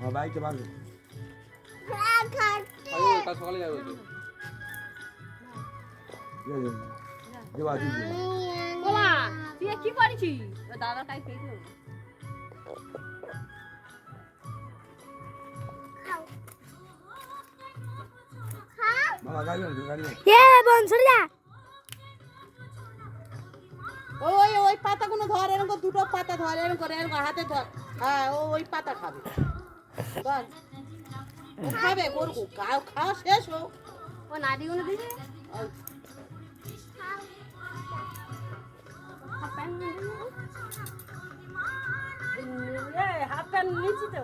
বাইকে বাঁধো। কাল সকালে যাবে বলা তুই কি করেছিস দাদা তাই খেয়েছো বাবা গাড়ি গাড়ি ওই ওই পাতাগুলো ধর এরকম দুটো পাতা ধর এরকম করে এরকম হাতে ধর হ্যাঁ ওই পাতা খাবে ধর ও খাবে করবো খাওয়া শেষ হোক ও নাড়িগুলো দিবি হাফ প্যান্ট নিচ্ছি তো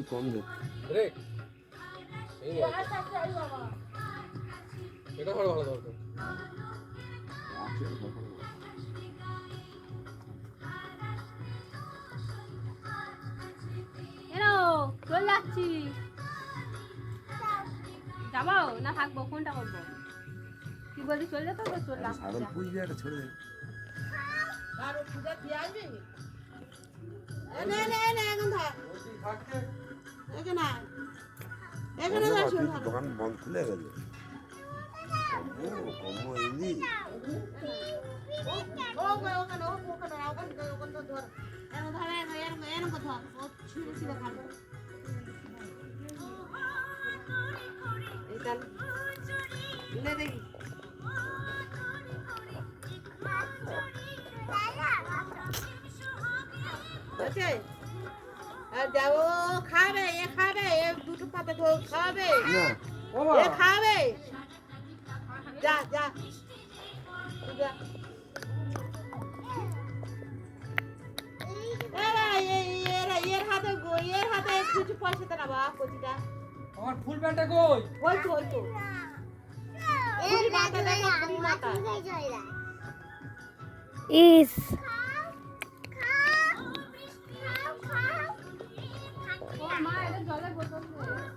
কম ব্রেক এটা ভালো ভালো দরকার চলে যাচ্ছি যাবো না থাকবো কোনটা করবো কি বলছি চলে যেতে হবে চললাম ছেড়ে দে আর পূজা দিয়ে আসবি এখন ধর এখানে দোকান বন্ধ খুলে গেল কম এলি যাবো খাবে এ খাবে এ দুটো পাতা খাবে না এ খাবে যা যা যা এর হাতে কিছু পয়সা দেনা বা কোচিটা আমার ফুল প্যান্টটা কই ওই তো ফুল মাথা দেখো ফুল মাথা is